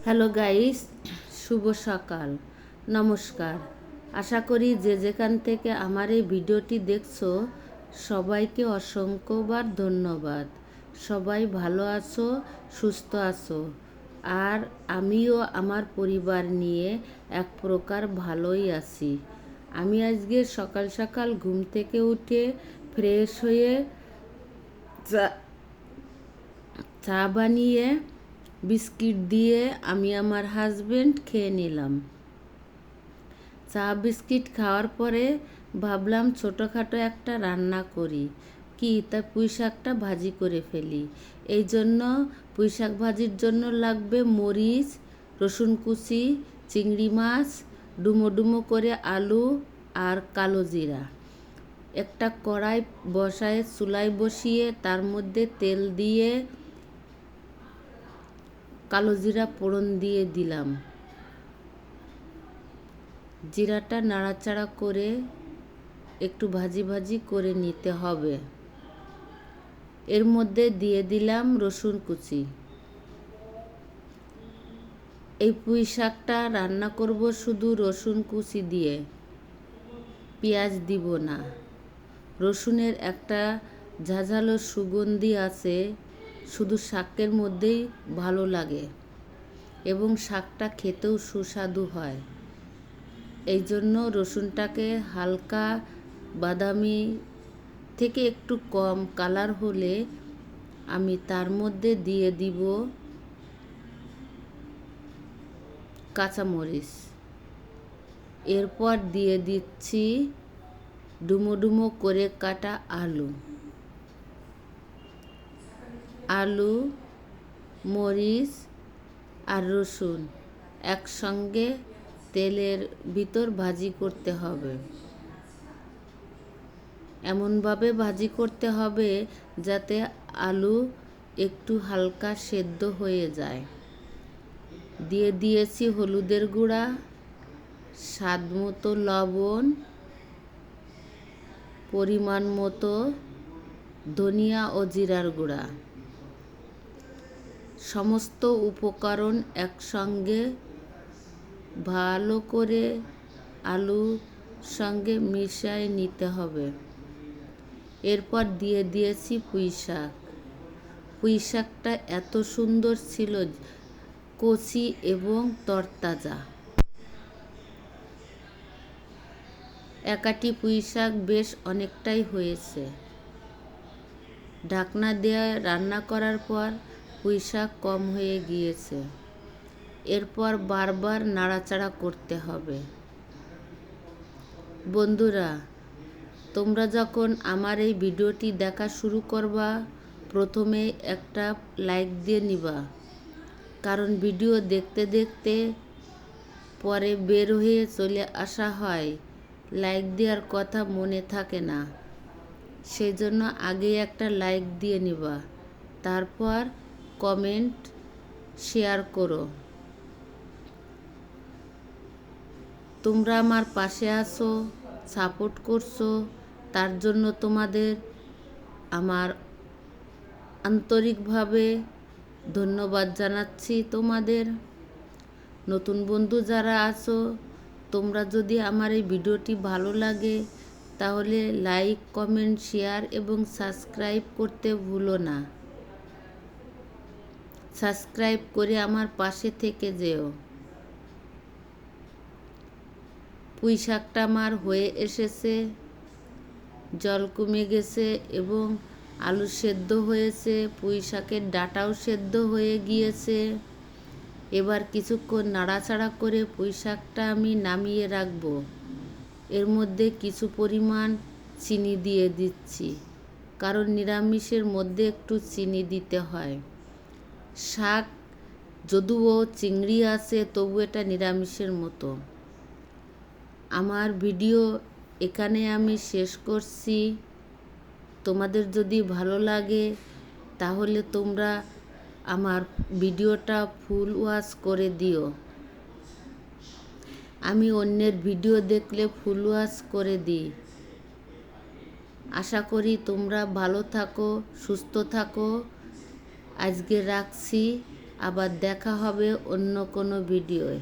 Hello guys, শুভ সকাল, নমস্কার। আশা করি যে যেখান থেকে আমার এই ভিডিওটি দেখছো সবাইকে অসংখ্যবার ধন্যবাদ। সবাই ভালো আছো, সুস্থ আছো, আর আমিও আমার পরিবার নিয়ে এক প্রকার ভালোই আছি। আমি আজকে সকাল সকাল ঘুম থেকে উঠে ফ্রেশ হয়ে চা বানিয়ে বিস্কিট দিয়ে আমি আমার হাজবেন্ড খেয়ে নিলাম। চা বিস্কিট খাওয়ার পরে ভাবলাম ছোটোখাটো একটা রান্না করি, তা পুঁই শাকটা ভাজি করে ফেলি। এই জন্য পুঁই শাক ভাজির জন্য লাগবে মরিচ, রসুন কুচি, চিংড়ি মাছ, ডুমো ডুমো করে আলু আর কালো জিরা। একটা কড়াই বসায় চুলায় বসিয়ে তার মধ্যে তেল দিয়ে কালো জিরা ফোড়ন দিয়ে দিলাম। জিরাটা নাড়াচাড়া করে একটু ভাজি ভাজি করে নিতে হবে। এর মধ্যে দিয়ে দিলাম রসুন কুচি। এই পুঁই শাকটা রান্না করব শুধু রসুন কুচি দিয়ে, পেঁয়াজ দিব না। রসুনের একটা ঝাঁঝালো সুগন্ধি আছে, শুধু শাকের মধ্যেই ভালো লাগে এবং শাকটা খেতেও সুস্বাদু হয়। এই জন্য রসুনটাকে হালকা বাদামি থেকে একটু কম কালার হলে আমি তার মধ্যে দিয়ে দিব কাঁচামরিচ। এরপর দিয়ে দিচ্ছি ডুমো ডুমো করে কাটা আলু, মরিচ আর রসুন একসঙ্গে তেলের ভিতর ভাজি করতে হবে। এমনভাবে ভাজি করতে হবে যাতে আলু একটু হালকা সেদ্ধ হয়ে যায়। দিয়ে দিয়েছি হলুদের গুঁড়া, স্বাদ মতো লবণ, পরিমাণ মতো ধনিয়া ও জিরার গুঁড়া। সমস্ত উপকরণ একসঙ্গে ভালো করে আলুর সঙ্গে মিশিয়ে নিতে হবে। এরপর দিয়ে দিয়েছি পুঁই শাক। পুঁই শাকটা এত সুন্দর ছিল, কচি এবং তরতাজা। একাটি পুঁই শাক বেশ অনেকটাই হয়েছে। ঢাকনা দিয়ে রান্না করার পর পুঁই শাক কম হয়ে গিয়েছে। এরপর বারবার নাড়াচাড়া করতে হবে। বন্ধুরা, তোমরা যখন আমার এই ভিডিওটি দেখা শুরু করবা, প্রথমে একটা লাইক দিয়ে নিবা, কারণ ভিডিও দেখতে দেখতে পরে বের হয়ে চলে আসা হয়, লাইক দেওয়ার কথা মনে থাকে না। সেই জন্য আগে একটা লাইক দিয়ে নিবা, তারপর কমেন্ট শেয়ার করো। তোমরা আমার পাশে আছো, সাপোর্ট করছো, তার জন্য তোমাদের আমার আন্তরিকভাবে ধন্যবাদ জানাচ্ছি। তোমাদের নতুন বন্ধু যারা আছো, তোমরা যদি আমার এই ভিডিওটি ভালো লাগে তাহলে লাইক, কমেন্ট, শেয়ার এবং সাবস্ক্রাইব করতে ভুলো না। সাবস্ক্রাইব করে আমার পাশে থেকে যেও। পুঁই শাকটা আমার হয়ে এসেছে, জল কমে গেছে এবং আলু সেদ্ধ হয়েছে, পুঁই শাকের ডাঁটাও সেদ্ধ হয়ে গিয়েছে। এবার কিছুক্ষণ নাড়াচাড়া করে পুঁই শাকটা আমি নামিয়ে রাখবো। এর মধ্যে কিছু পরিমাণ চিনি দিয়ে দিচ্ছি, কারণ নিরামিষের মধ্যে একটু চিনি দিতে হয়। শাক যদিও চিংড়ি আছে, তবু এটা নিরামিষের মতো। আমার ভিডিও এখানে আমি শেষ করছি। তোমাদের যদি ভালো লাগে তাহলে তোমরা আমার ভিডিওটা ফুল ওয়াচ করে দিও। আমি অন্যের ভিডিও দেখলে ফুল ওয়াচ করে দিই। আশা করি তোমরা ভালো থাকো, সুস্থ থাকো। আজকে রাখছি। আবার দেখা হবে অন্য কোনো ভিডিওয়।